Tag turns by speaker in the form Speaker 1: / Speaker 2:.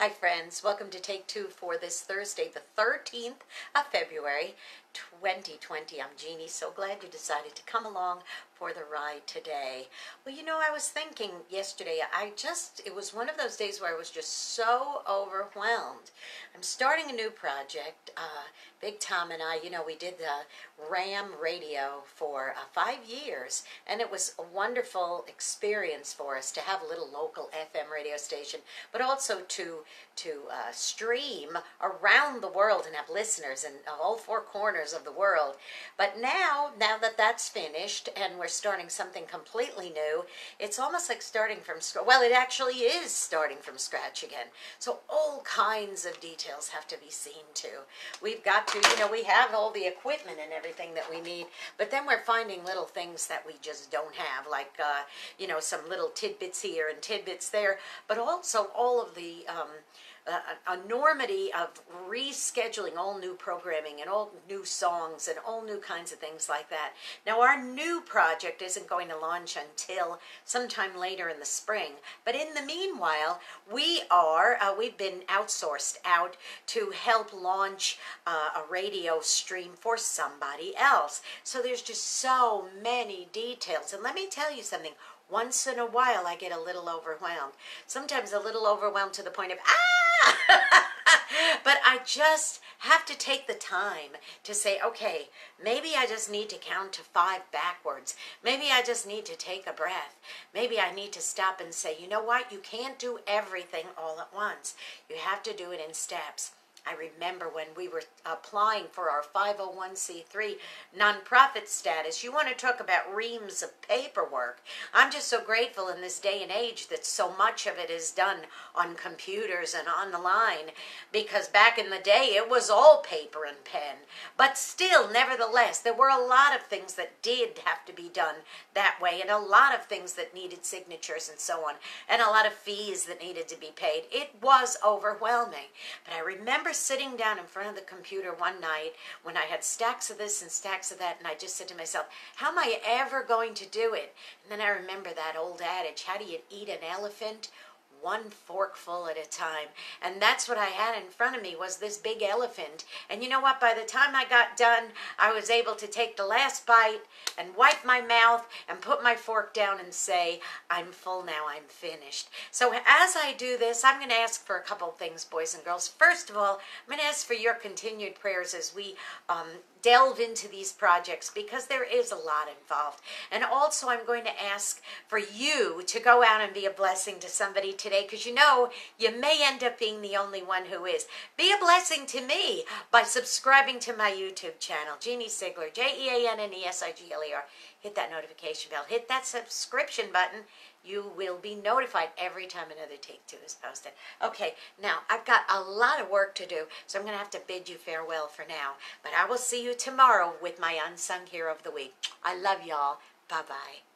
Speaker 1: Hi friends, welcome to Take Two for this Thursday, the 13th of February, 2020. I'm Jeannie, so glad you decided to come along for the ride today. Well, you know, I was thinking yesterday, it was one of those days where I was just so overwhelmed. I'm starting a new project. Big Tom and I, we did the RAM radio for 5 years, and it was a wonderful experience for us to have a little local FM radio station, but also to stream around the world and have listeners in all four corners of the world. But now that that's finished and we're starting something completely new, it's almost like starting from scratch. Well, it actually is starting from scratch again. So all kinds of details have to be seen to. We've got to, we have all the equipment and everything that we need, but then we're finding little things that we just don't have, like, some little tidbits here and tidbits there, but also all of the enormity of rescheduling all new programming and all new songs and all new kinds of things like that. Now, our new project isn't going to launch until sometime later in the spring, but in the meanwhile, we've been outsourced out to help launch a radio stream for somebody else. So there's just so many details, and let me tell you something. Once in a while, I get a little overwhelmed. Sometimes a little overwhelmed to the point of, but I just have to take the time to say, okay, maybe I just need to count to 5 backwards. Maybe I just need to take a breath. Maybe I need to stop and say, you know what? You can't do everything all at once. You have to do it in steps. I remember when we were applying for our 501c3 nonprofit status. You want to talk about reams of paperwork. I'm just so grateful in this day and age that so much of it is done on computers and on the line, because back in the day it was all paper and pen. But still, nevertheless, there were a lot of things that did have to be done that way, and a lot of things that needed signatures and so on, and a lot of fees that needed to be paid. It was overwhelming. But I remember sitting down in front of the computer one night when I had stacks of this and stacks of that, and I just said to myself, how am I ever going to do it? And then I remember that old adage, how do you eat an elephant? One forkful at a time. And that's what I had in front of me, was this big elephant. And you know what? By the time I got done, I was able to take the last bite and wipe my mouth and put my fork down and say, I'm full now, I'm finished. So as I do this, I'm going to ask for a couple of things, boys and girls. First of all, I'm going to ask for your continued prayers as we delve into these projects, because there is a lot involved. And also I'm going to ask for you to go out and be a blessing to somebody today, because you may end up being the only one who is. Be a blessing to me by subscribing to my YouTube channel, Jeanne Sigler, Jeannesigler. Hit that notification bell, hit that subscription button. You will be notified every time another Take Two is posted. Okay, now I've got a lot of work to do, so I'm going to have to bid you farewell for now. But I will see you tomorrow with my Unsung Hero of the Week. I love y'all. Bye-bye.